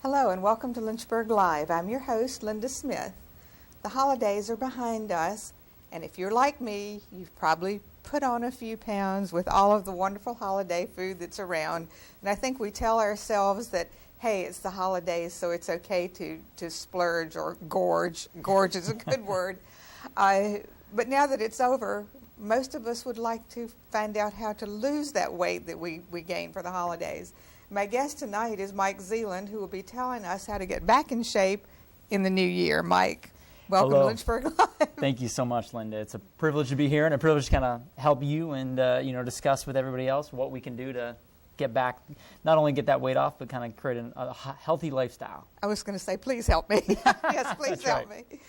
Hello and welcome to Lynchburg Live. I'm your host, Linda Smith. The holidays are behind us, and if you're like me, you've probably put on a few pounds with all of the wonderful holiday food that's around. And I think we tell ourselves that, hey, it's the holidays, so it's okay to splurge or gorge. Gorge is a good word. But now that it's over, most of us would like to find out how to lose that weight that we gained for the holidays. My guest tonight is Mike Zeeland, who will be telling us how to get back in shape in the new year. Mike, welcome Hello. to Lynchburg Live. Thank you so much, Linda. It's a privilege to be here and a privilege to kind of help you and discuss with everybody else what we can do to get back, not only get that weight off, but kind of create a healthy lifestyle. I was going to say, please help me. Yes, please help right. me.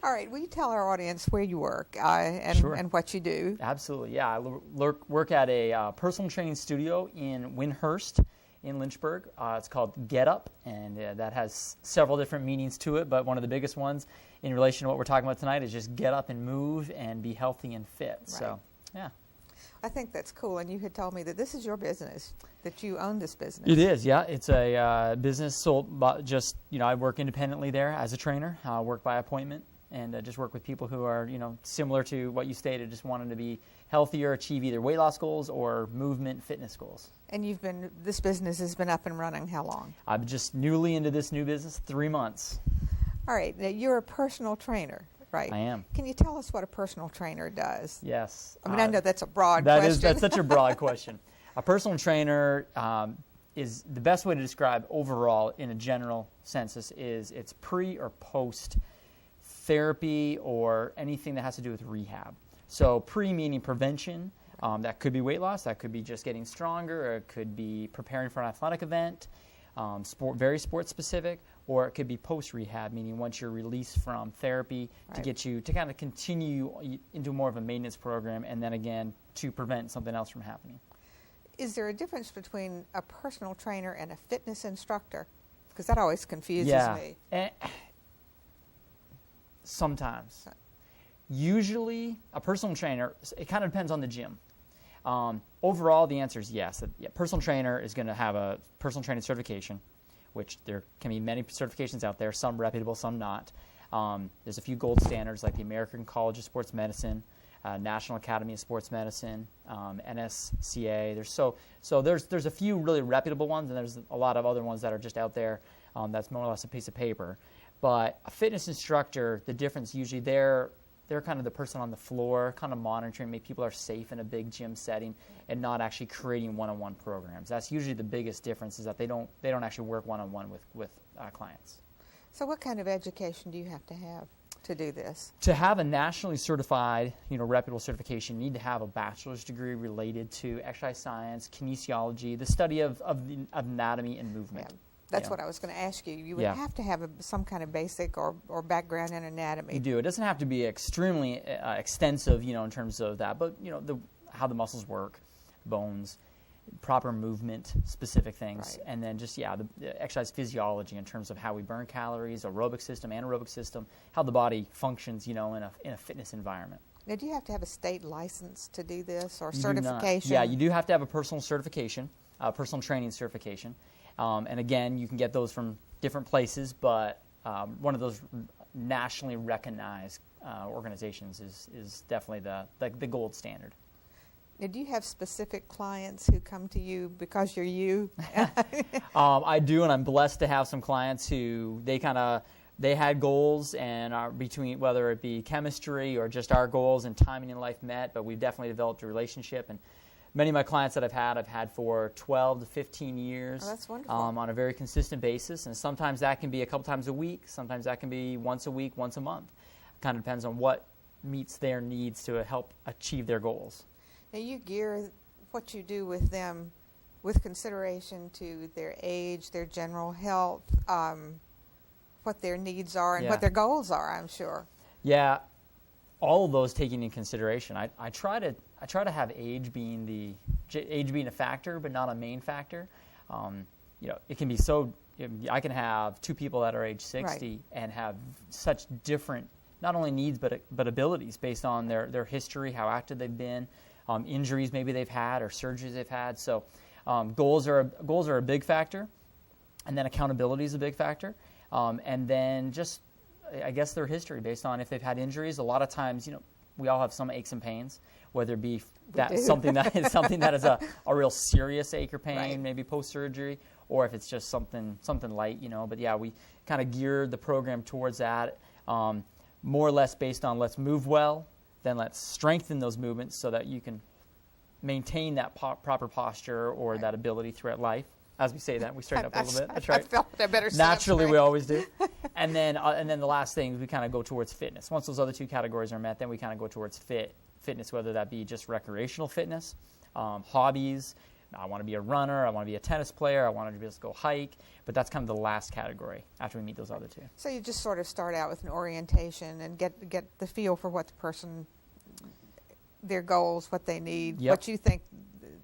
All right, will you tell our audience where you work Sure. and what you do? Absolutely, yeah. I work at a personal training studio in Windhurst in Lynchburg. It's called Get Up, and that has several different meanings to it, but one of the biggest ones in relation to what we're talking about tonight is just get up and move and be healthy and fit. Right. So, yeah. I think that's cool, and you had told me that this is your business, that you own this business. It is, yeah. It's a business sold, but I work independently there as a trainer. I work by appointment and just work with people who are, similar to what you stated, just wanting to be healthier, achieve either weight loss goals or movement fitness goals. And this business has been up and running how long? I'm just newly into this new business, 3 months. All right, now you're a personal trainer. Right. I am. Can you tell us what a personal trainer does? Yes. I mean, I know that's a broad question. That's such a broad question. A personal trainer is the best way to describe overall in a general census is it's pre or post therapy or anything that has to do with rehab. So pre meaning prevention. That could be weight loss. That could be just getting stronger. Or it could be preparing for an athletic event, very sport specific. Or it could be post-rehab, meaning once you're released from therapy to get you to kind of continue into more of a maintenance program and then again to prevent something else from happening. Is there a difference between a personal trainer and a fitness instructor? Because that always confuses me. Sometimes. Usually, a personal trainer, it kind of depends on the gym. Overall, the answer is yes. A personal trainer is going to have a personal training certification, which there can be many certifications out there, some reputable, some not. There's a few gold standards like the American College of Sports Medicine, National Academy of Sports Medicine, NSCA. There's a few really reputable ones, and there's a lot of other ones that are just out there that's more or less a piece of paper. But a fitness instructor, the difference usually they're kind of the person on the floor, kind of monitoring, make people are safe in a big gym setting and not actually creating one-on-one programs. That's usually the biggest difference is that they don't actually work one-on-one with clients. So what kind of education do you have to do this? To have a nationally certified, reputable certification, you need to have a bachelor's degree related to exercise science, kinesiology, the study of anatomy and movement. Yeah. That's what I was going to ask you. You would have to have some kind of basic or background in anatomy. You do. It doesn't have to be extremely extensive, in terms of that, but how the muscles work, bones, proper movement, specific things, right. And then just the exercise physiology in terms of how we burn calories, aerobic system, anaerobic system, how the body functions, in a fitness environment. Now, do you have to have a state license to do this or You certification? Do not. Yeah, you do have to have a personal certification, personal training certification. And again, you can get those from different places, but one of those nationally recognized organizations is definitely the gold standard. Now, do you have specific clients who come to you because you're you? I do, and I'm blessed to have some clients who they had goals and are between whether it be chemistry or just our goals and timing in life met, but we've definitely developed a relationship. And many of my clients that I've had for 12 to 15 years. Oh, that's wonderful. On a very consistent basis. And sometimes that can be a couple times a week. Sometimes that can be once a week, once a month. Kind of depends on what meets their needs to help achieve their goals. Now, you gear what you do with them with consideration to their age, their general health, what their needs are, and what their goals are, I'm sure. Yeah, all of those taken into consideration. I try to have age being a factor, but not a main factor. It can be so. I can have two people that are age 60 right. and have such different not only needs but abilities based on their history, how active they've been, injuries maybe they've had or surgeries they've had. So goals are a big factor. And then accountability is a big factor. And then just, I guess, their history based on if they've had injuries. A lot of times, we all have some aches and pains, whether it be something that is a real serious ache or pain, right. maybe post-surgery, or if it's just something light, But yeah, we kind of geared the program towards that, more or less based on let's move well, then let's strengthen those movements so that you can maintain that proper posture or right. that ability throughout life. As we say that, we straighten up a little bit. That's right. I felt I better say Naturally, right. we always do. And then the last thing, we kind of go towards fitness. Once those other two categories are met, then we kind of go towards fitness, whether that be just recreational fitness, hobbies. I want to be a runner. I want to be a tennis player. I want to just go hike. But that's kind of the last category after we meet those other two. So you just sort of start out with an orientation and get the feel for what the person, their goals, what they need, Yep. what you think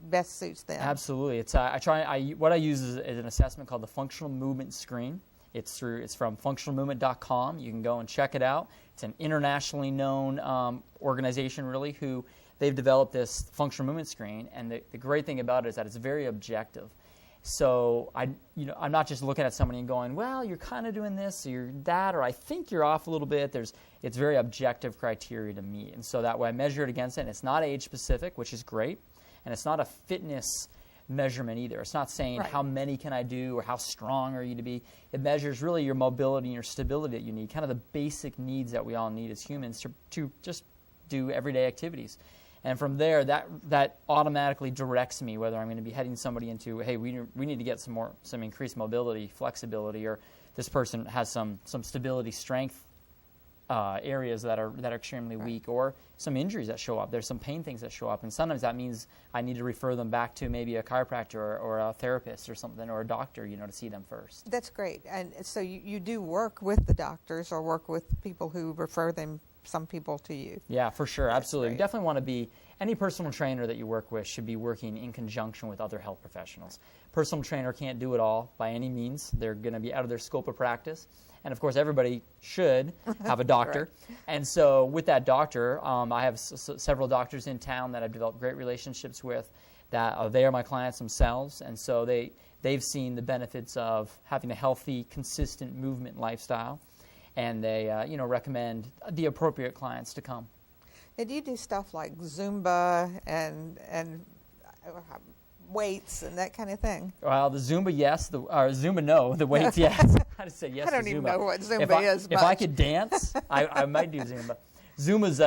best suits them. Absolutely. It's what I use is an assessment called the Functional Movement Screen. It's from functionalmovement.com. You can go and check it out. It's an internationally known organization, really, who they've developed this functional movement screen. And the great thing about it is that it's very objective. So I'm not just looking at somebody and going, well, you're kind of doing this, or you're that, or I think you're off a little bit. It's very objective criteria to meet. And so that way I measure it against it. And it's not age specific, which is great. And it's not a fitness measurement either. It's not saying right. how many can I do or how strong are you to be. It measures really your mobility and your stability that you need, kind of the basic needs that we all need as humans to just do everyday activities. And from there, that automatically directs me whether I'm going to be heading somebody into, hey, we need to get some increased mobility, flexibility, or this person has some stability, strength areas that are extremely right. weak, or some injuries that show up. There's some pain things that show up, and sometimes that means I need to refer them back to maybe a chiropractor or a therapist or something, or a doctor, to see them first. That's great. And so you do work with the doctors or work with people who refer some people to you. Yeah, for sure. That's Absolutely. great. You definitely want to be, any personal trainer that you work with should be working in conjunction with other health professionals. Personal trainer can't do it all by any means. They're going to be out of their scope of practice. And of course, everybody should have a doctor. Right. And so with that doctor, I have several doctors in town that I've developed great relationships with, that they are my clients themselves. And so they've seen the benefits of having a healthy, consistent movement lifestyle. And they recommend the appropriate clients to come. And do you do stuff like Zumba and weights and that kind of thing? Well, the Zumba, yes. Or Zumba, no. The weights, yes. I just say yes I don't to even Zumba. know what Zumba is If I could dance, I might do Zumba. Zumba's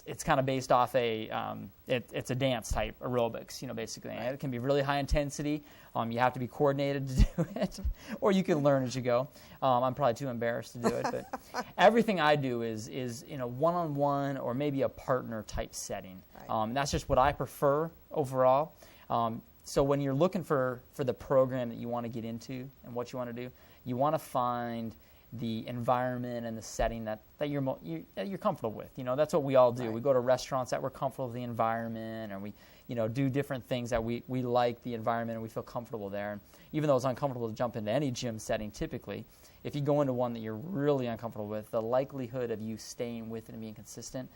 it's kind of based off it's a dance type aerobics, basically. Right. And it can be really high intensity. You have to be coordinated to do it, or you can learn as you go. I'm probably too embarrassed to do it, but everything I do is in a one-on-one or maybe a partner type setting. Right. That's just what I prefer overall. So when you're looking for the program that you want to get into and what you want to do, you want to find the environment and the setting that you're comfortable with. That's what we all do. Right. We go to restaurants that we're comfortable with the environment, and we do different things that we like the environment and we feel comfortable there. And even though it's uncomfortable to jump into any gym setting typically, if you go into one that you're really uncomfortable with, the likelihood of you staying with it and being consistent,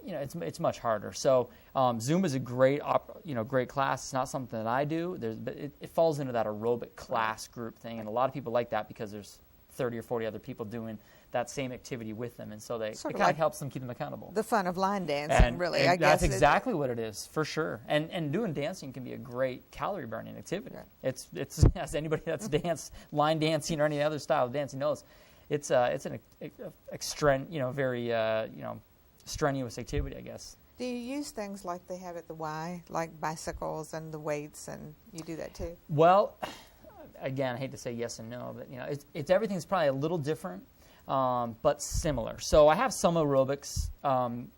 it's much harder. So Zumba is a great class. It's not something that I do. But it falls into that aerobic class group thing, and a lot of people like that because there's 30 or 40 other people doing that same activity with them, and so it kind of helps them keep them accountable. The fun of line dancing, really. I guess that's exactly what it is, for sure. And doing dancing can be a great calorie burning activity. Right. It's as anybody that's danced line dancing or any other style of dancing knows, it's an very strenuous activity, I guess. Do you use things like they have at the Y, like bicycles and the weights, and you do that too? Well, again, I hate to say yes and no, but it's everything's probably a little different, but similar. So I have some aerobics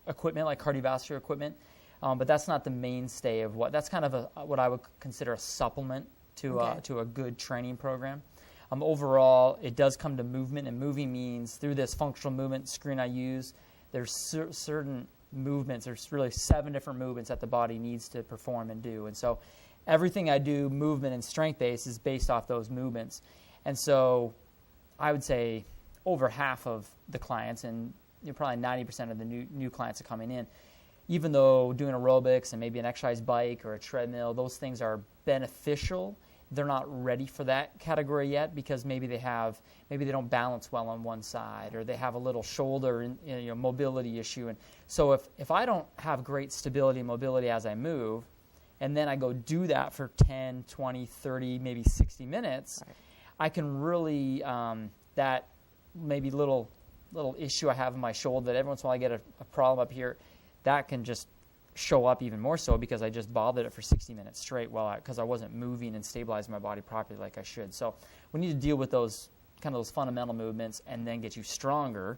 equipment, like cardiovascular equipment, but that's not the mainstay of that's kind of what I would consider a supplement to a good training program. Overall, it does come to movement, and moving means through this functional movement screen I use, there's certain movements. There's really 7 different movements that the body needs to perform and do, and so everything I do, movement and strength-based, is based off those movements. And so I would say over half of the clients, and probably 90% of the new clients are coming in, even though doing aerobics and maybe an exercise bike or a treadmill, those things are beneficial, they're not ready for that category yet because maybe they don't balance well on one side, or they have a little shoulder and mobility issue. And so if I don't have great stability and mobility as I move, and then I go do that for 10, 20, 30, maybe 60 minutes, right, I can really, that maybe little issue I have in my shoulder that every once in a while I get a problem up here, that can just show up even more so because I just bothered it for 60 minutes straight because I wasn't moving and stabilizing my body properly like I should. So we need to deal with those fundamental movements and then get you stronger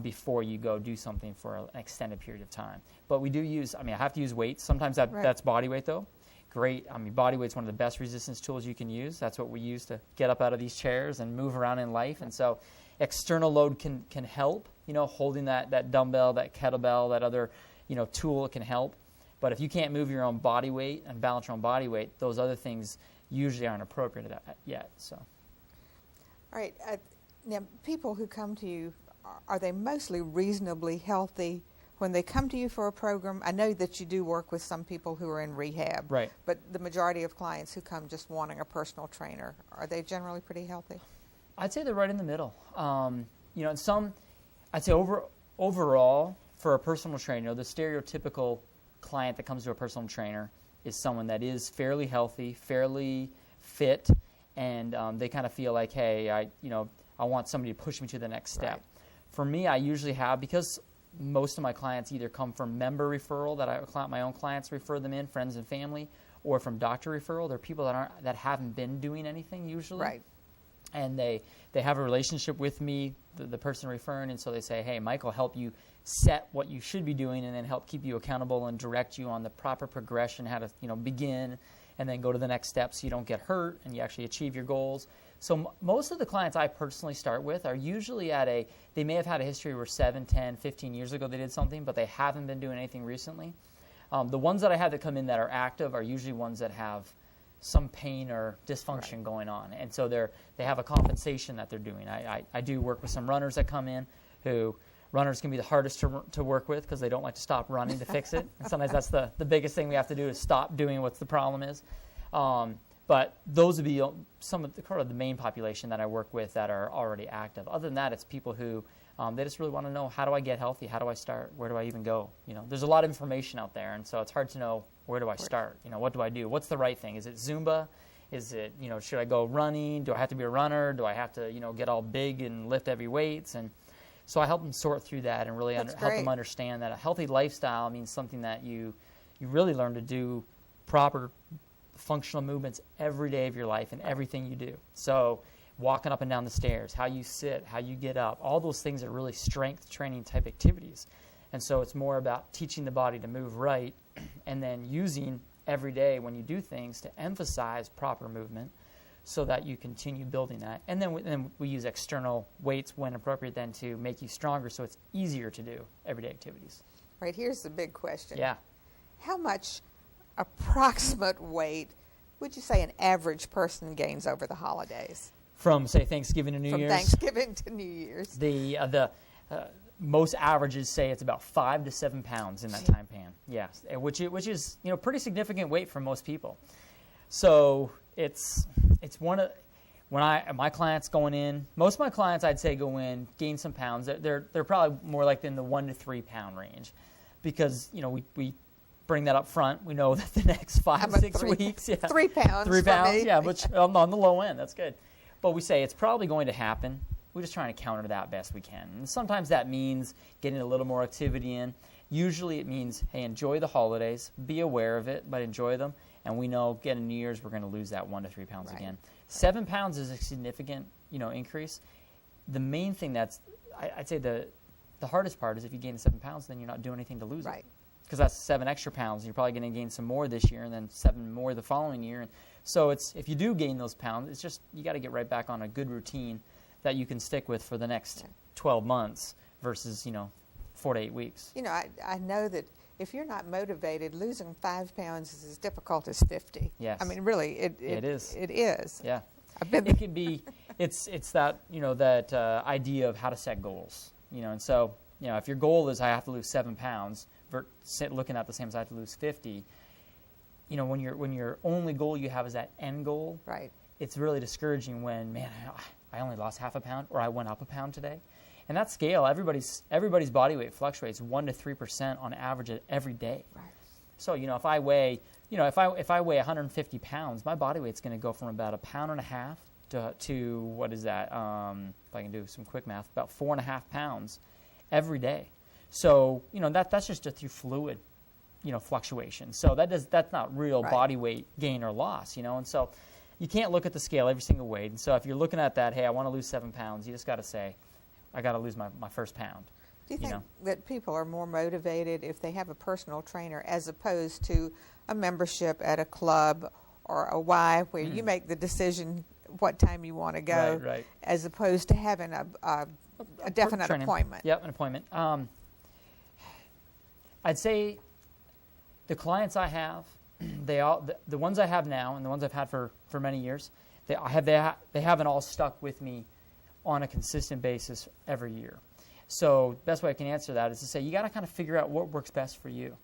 before you go do something for an extended period of time. But we do use, I have to use weights. Sometimes that's body weight though. Great. Body weight's one of the best resistance tools you can use. That's what we use to get up out of these chairs and move around in life. And so external load can help, holding that dumbbell, that kettlebell, that other tool can help. But if you can't move your own body weight and balance your own body weight, those other things usually aren't appropriate yet. So, all right. Now, people who come to you, are they mostly reasonably healthy when they come to you for a program? I know that you do work with some people who are in rehab, right? But the majority of clients who come just wanting a personal trainer, are they generally pretty healthy? I'd say they're right in the middle. And some, I'd say overall, for a personal trainer, the stereotypical client that comes to a personal trainer is someone that is fairly healthy, fairly fit, and they kind of feel like, hey, I want somebody to push me to the next step. Right. For me, I usually have, because most of my clients either come from member referral, my own clients refer them in, friends and family, or from doctor referral. They're people that haven't been doing anything usually. Right. And they have a relationship with me, the person referring, and so they say, hey, Mike will help you set what you should be doing and then help keep you accountable and direct you on the proper progression, how to begin and then go to the next step so you don't get hurt and you actually achieve your goals. So most of the clients I personally start with are usually they may have had a history where 7, 10, 15 years ago they did something, but they haven't been doing anything recently. The ones that I have that come in that are active are usually ones that have some pain or dysfunction going on. And so they have a compensation that they're doing. I do work with some runners that come in who, runners can be the hardest to work with because they don't like to stop running to fix it. And sometimes that's the biggest thing we have to do is stop doing what the problem is. But those would be some of the main population that I work with that are already active. Other than that, it's people who they just really want to know, how do I get healthy? How do I start? Where do I even go? There's a lot of information out there, and so it's hard to know, where do I start? What do I do? What's the right thing? Is it Zumba? Is it, should I go running? Do I have to be a runner? Do I have to, get all big and lift heavy weights? And so I help them sort through that and really help them understand that a healthy lifestyle means something that you really learn to do proper functional movements every day of your life and everything you do. So walking up and down the stairs, how you sit, how you get up, all those things are really strength training type activities. And so it's more about teaching the body to move right and then using every day when you do things to emphasize proper movement so that you continue building that. And then we use external weights when appropriate then to make you stronger so it's easier to do everyday activities. Right, here's the big question. Yeah. How much approximate weight would you say an average person gains over the holidays? From, say, Thanksgiving to New Year's? From Thanksgiving to New Year's. The most averages say it's about 5 to 7 pounds in that time span. Yes, which is pretty significant weight for most people. So it's one of my clients going in. Most of my clients, I'd say, go in, gain some pounds. They're probably more like in the 1 to 3 pound range, because we bring that up front. We know that the next 5 6 weeks, 3 pounds, 3 pounds, me. yeah, which on the low end, that's good. But we say it's probably going to happen. We're just trying to counter that best we can. And sometimes that means getting a little more activity in. Usually it means, hey, enjoy the holidays, be aware of it, but enjoy them. And we know getting New Year's, we're going to lose that 1 to 3 pounds again. 7 pounds is a significant, increase. The main thing I'd say the hardest part is if you gain 7 pounds, then you're not doing anything to lose it. Because that's 7 extra pounds. You're probably going to gain some more this year and then 7 more the following year. And so if you do gain those pounds, it's just you got to get right back on a good routine that you can stick with for the next 12 months versus, 4 to 8 weeks. I know that if you're not motivated, losing 5 pounds is as difficult as 50. Yes. I mean, really, it is. It is. Yeah. It can be, it's that, that idea of how to set goals, and so, if your goal is I have to lose 7 pounds, looking at the same as I have to lose 50, when your only goal you have is that end goal, Right. it's really discouraging when, man, I only lost half a pound, or I went up a pound today. And that scale, everybody's body weight fluctuates 1 to 3% on average every day. Right. So, if I weigh, if I weigh 150 pounds, my body weight's going to go from about 1.5 pounds to what is that? If I can do some quick math, about 4.5 pounds every day. So, that's just through fluid, fluctuation. So that's not real Right. body weight gain or loss, and so you can't look at the scale every single weight. And so if you're looking at that, hey, I want to lose 7 pounds, you just got to say, I got to lose my first pound. Do you think that people are more motivated if they have a personal trainer as opposed to a membership at a club or a Y where you make the decision what time you want to go, Right. as opposed to having a definite Training. appointment? Yep, an appointment. I'd say the clients I have, the ones I have now and the ones I've had for many years, they haven't all stuck with me on a consistent basis every year. So best way I can answer that is to say you got to kind of figure out what works best for you.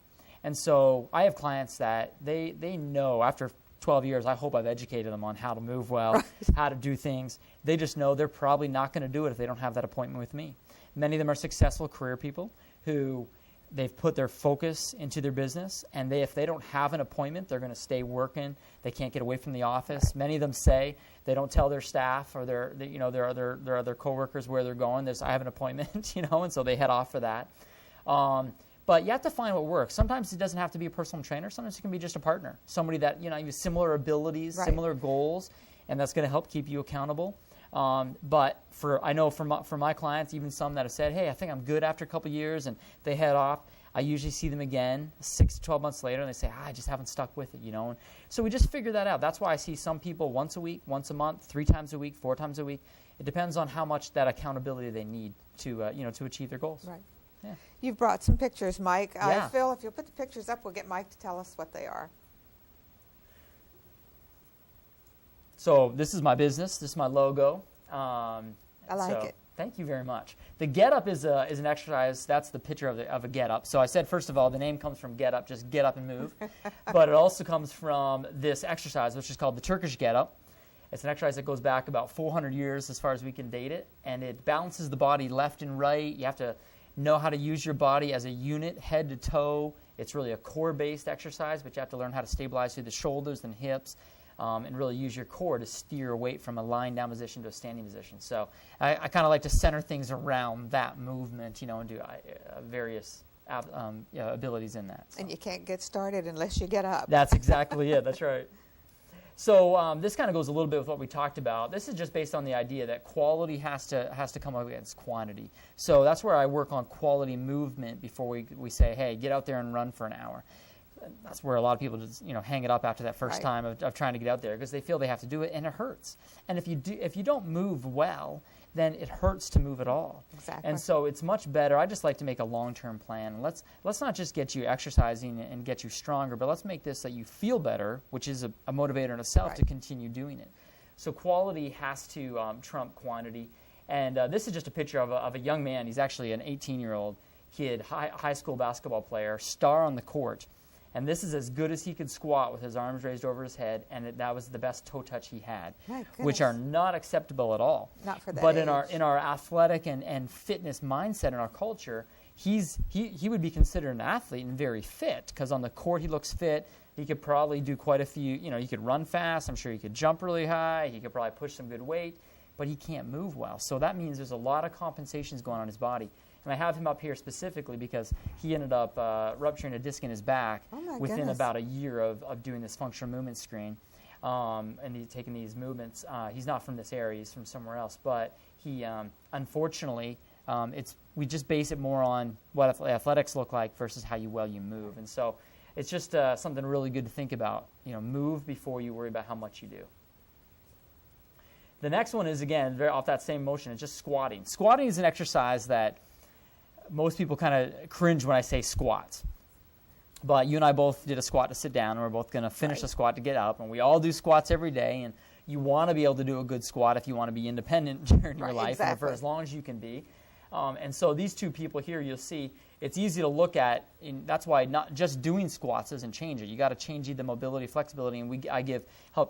And so I have clients that they know after 12 years, I hope I've educated them on how to move well, Right. how to do things. They just know they're probably not going to do it if they don't have that appointment with me. Many of them are successful career people who they've put their focus into their business, and if they don't have an appointment, they're going to stay working. They can't get away from the office. Many of them say they don't tell their staff or their other coworkers where they're going. I have an appointment, and so they head off for that. But you have to find what works. Sometimes it doesn't have to be a personal trainer. Sometimes it can be just a partner, somebody that you have similar abilities, Right. similar goals, and that's going to help keep you accountable. But I know for my clients, even some that have said, hey, I think I'm good after a couple years, and they head off, I usually see them again 6 to 12 months later, and they say, I just haven't stuck with it, And so we just figure that out. That's why I see some people once a week, once a month, 3 times a week, 4 times a week. It depends on how much that accountability they need to achieve their goals. Right. Yeah. You've brought some pictures, Mike. Yeah. Phil, if you'll put the pictures up, we'll get Mike to tell us what they are. So this is my business. This is my logo. I like it. Thank you very much. The get up is an exercise. That's the picture of a get up. So I said, first of all, the name comes from get up, just get up and move. But it also comes from this exercise, which is called the Turkish get up. It's an exercise that goes back about 400 years as far as we can date it. And it balances the body left and right. You have to know how to use your body as a unit, head to toe. It's really a core-based exercise, but you have to learn how to stabilize through the shoulders and hips. And really use your core to steer weight from a lying down position to a standing position. So I kind of like to center things around that movement, and do various abilities in that. So. And you can't get started unless you get up. That's exactly it. That's right. So this kind of goes a little bit with what we talked about. This is just based on the idea that quality has to come up against quantity. So that's where I work on quality movement before we say, hey, get out there and run for an hour. That's where a lot of people just hang it up after that first Right. time of trying to get out there because they feel they have to do it and it hurts. And if you don't move well, then it hurts to move at all. Exactly. And so it's much better. I just like to make a long-term plan. Let's not just get you exercising and get you stronger, but let's make this that you feel better, which is a motivator in itself Right. to continue doing it. So quality has to trump quantity. And this is just a picture of a young man. He's actually an 18-year-old kid, high school basketball player, star on the court. And this is as good as he could squat with his arms raised over his head, and that was the best toe touch he had, My which goodness. are not acceptable at all. Not for that But age. in our athletic and fitness mindset in our culture, he would be considered an athlete and very fit because on the court he looks fit. He could probably do quite a few. He could run fast. I'm sure he could jump really high. He could probably push some good weight, but he can't move well. So that means there's a lot of compensations going on in his body. And I have him up here specifically because he ended up rupturing a disc in his back within goodness. about a year of doing this functional movement screen. And he's taking these movements. He's not from this area. He's from somewhere else. But he, unfortunately, we just base it more on what athletics look like versus how well you move. And so it's just something really good to think about. Move before you worry about how much you do. The next one is, again, very off that same motion. It's just squatting. Squatting is an exercise that most people kind of cringe when I say squats. But you and I both did a squat to sit down, and we're both going to finish a squat to get up. And we all do squats every day, and you want to be able to do a good squat if you want to be independent during your life and for as long as you can be. And so these two people here, you'll see, it's easy to look at, and that's why not just doing squats doesn't change it. You got to change the mobility, flexibility, and I give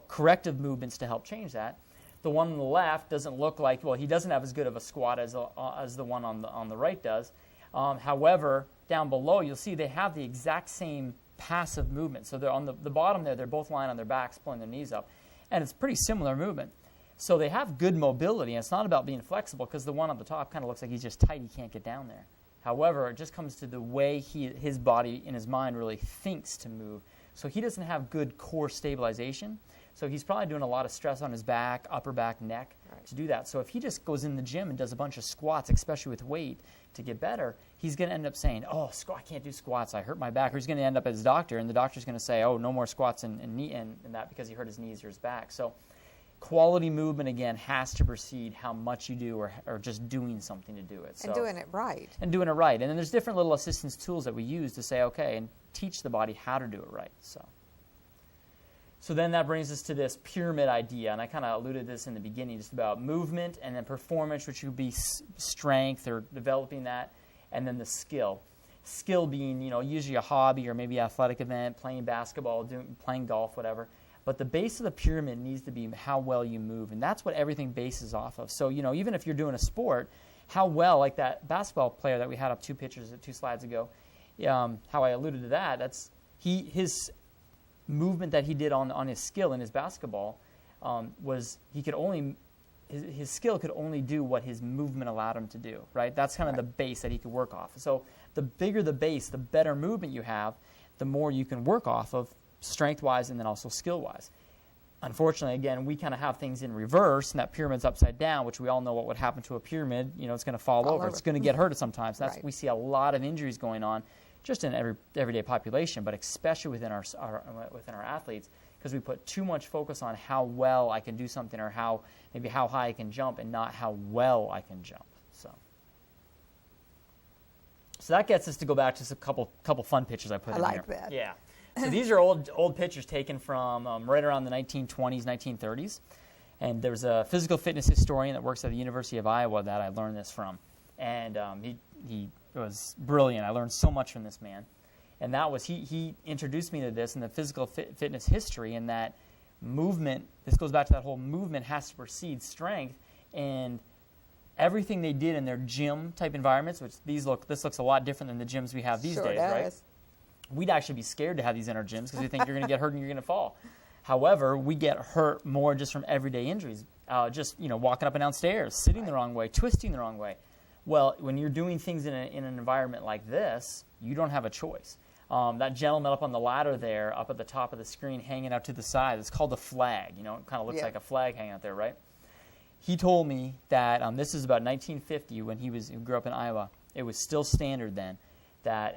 corrective movements to help change that. The one on the left doesn't look like, well, he doesn't have as good of a squat as the one on the right does. However, down below, you'll see they have the exact same passive movement. So they're on the bottom there, they're both lying on their backs, pulling their knees up. And it's pretty similar movement. So they have good mobility, and it's not about being flexible, because the one on the top kind of looks like he's just tight, he can't get down there. However, it just comes to the way his body and his mind really thinks to move. So he doesn't have good core stabilization. So he's probably doing a lot of stress on his back, upper back, neck to do that. So if he just goes in the gym and does a bunch of squats, especially with weight, to get better, he's going to end up saying, oh, I can't do squats, I hurt my back. Or he's going to end up at his doctor, and the doctor's going to say, oh, no more squats and that because he hurt his knees or his back. So quality movement, again, has to precede how much you do or just doing something to do it. So, and doing it right. And doing it right. And then there's different little assistance tools that we use to say, okay, and teach the body how to do it right. So then that brings us to this pyramid idea, and I kind of alluded to this in the beginning, just about movement and then performance, which would be strength or developing that, and then the skill. Skill being, usually a hobby or maybe an athletic event, playing basketball, playing golf, whatever. But the base of the pyramid needs to be how well you move, and that's what everything bases off of. So, even if you're doing a sport, how well, like that basketball player that we had up two slides ago, how I alluded to that, that's his movement that he did on his skill in his basketball was his skill could only do what his movement allowed him to do, right? That's kind of the base that he could work off. So the bigger the base, the better movement you have, the more you can work off of strength-wise and then also skill-wise. Unfortunately, again, we kind of have things in reverse, and that pyramid's upside down, which we all know what would happen to a pyramid. It's going to fall over. It's going to get hurt sometimes. We see a lot of injuries going on just in everyday population, but especially within our athletes, because we put too much focus on how well I can do something or how high I can jump and not how well I can jump. So that gets us to go back to a couple fun pictures I put in here. I like that. Yeah. So these are old pictures taken from right around the 1920s, 1930s. And there's a physical fitness historian that works at the University of Iowa that I learned this from. And he was brilliant. I learned so much from this man. And that was, he introduced me to this in the physical fitness history, and that movement, this goes back to that whole movement has to precede strength. And everything they did in their gym type environments, which this looks a lot different than the gyms we have these days, right? We'd actually be scared to have these in our gyms because we think you're going to get hurt and you're going to fall. However, we get hurt more just from everyday injuries, just walking up and down stairs, sitting the wrong way, twisting the wrong way. Well, when you're doing things in an environment like this, you don't have a choice. That gentleman up on the ladder there, up at the top of the screen, hanging out to the side, it's called a flag. It kind of looks like a flag hanging out there, right? He told me that this is about 1950 when he grew up in Iowa. It was still standard then that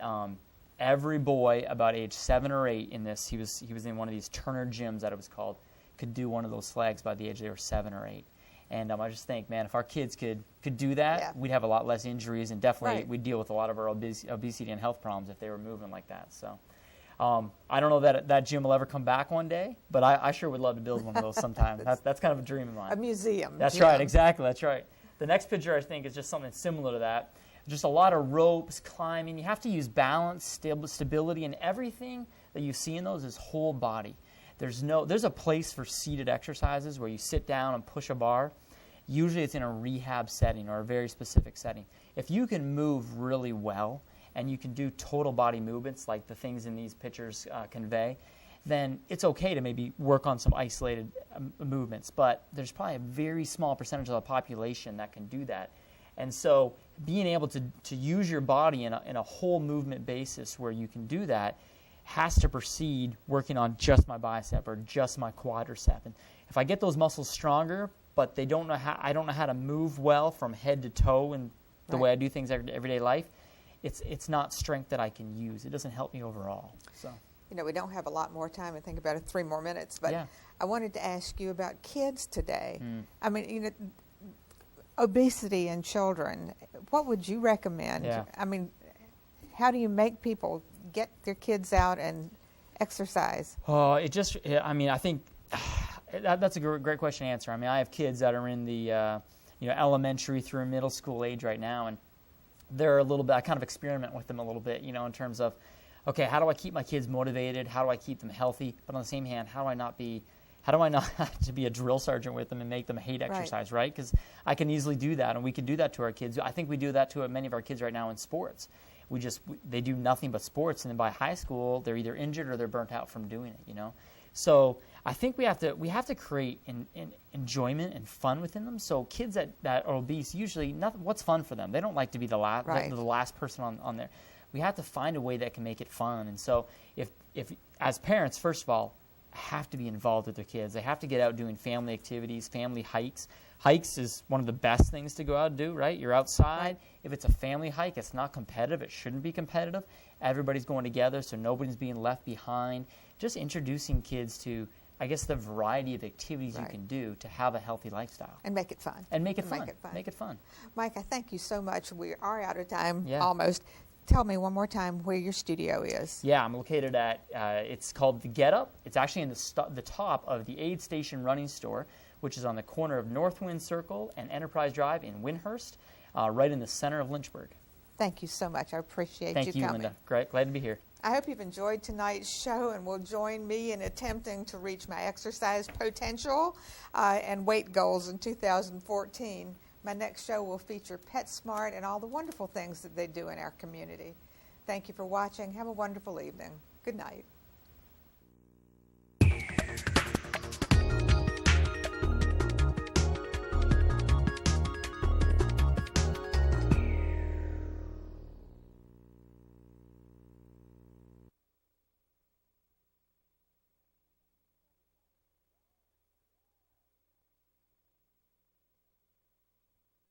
every boy about age 7 or 8 in this, he was in one of these Turner gyms that it was called, could do one of those flags by the age they were 7 or 8. And I just think, man, if our kids could do that, we'd have a lot less injuries, and definitely we'd deal with a lot of our obesity and health problems if they were moving like that. So I don't know that gym will ever come back one day, but I sure would love to build one of those sometime. That's kind of a dream of mine. A museum. That's right, exactly, that's right. The next picture, I think, is just something similar to that. Just a lot of ropes, climbing. You have to use balance, stability, and everything that you see in those is whole body. There's a place for seated exercises where you sit down and push a bar. Usually it's in a rehab setting or a very specific setting. If you can move really well and you can do total body movements like the things in these pictures convey, then it's okay to maybe work on some isolated movements. But there's probably a very small percentage of the population that can do that. And so being able to use your body in a whole movement basis where you can do that has to precede working on just my bicep or just my quadricep. And if I get those muscles stronger, but I don't know how to move well from head to toe in the way I do things everyday life, it's not strength that I can use. It doesn't help me overall. So we don't have a lot more time. I think about it 3 more minutes, but I wanted to ask you about kids today. I mean, obesity in children. What would you recommend? Yeah. I mean, how do you make people get their kids out and exercise? Oh, I think that's a great question to answer. I mean, I have kids that are in the elementary through middle school age right now, and they're a little bit, I kind of experiment with them a little bit, in terms of, okay, how do I keep my kids motivated? How do I keep them healthy? But on the same hand, how do I not have to be a drill sergeant with them and make them hate exercise, right? Because I can easily do that, and we can do that to our kids. I think we do that to many of our kids right now in sports. They do nothing but sports, and then by high school, they're either injured or they're burnt out from doing it, So I think we have to create enjoyment and fun within them. So kids that are obese, usually, what's fun for them? They don't like to be the last person on there. We have to find a way that can make it fun. And so if as parents, first of all, have to be involved with their kids. They have to get out doing family activities, family hikes. Hikes is one of the best things to go out and do, right? You're outside. If it's a family hike, it's not competitive. It shouldn't be competitive. Everybody's going together, so nobody's being left behind. Just introducing kids to, I guess, the variety of activities you can do to have a healthy lifestyle. And make it fun. Make it fun. Mike, I thank you so much. We are out of time almost. Tell me one more time where your studio is. Yeah, I'm located at, it's called The Get Up. It's actually in the top of the Aid Station Running Store, which is on the corner of Northwind Circle and Enterprise Drive in Windhurst, right in the center of Lynchburg. Thank you so much. I appreciate you coming. Thank you, Linda. Great. Glad to be here. I hope you've enjoyed tonight's show and will join me in attempting to reach my exercise potential and weight goals in 2014. My next show will feature PetSmart and all the wonderful things that they do in our community. Thank you for watching. Have a wonderful evening. Good night.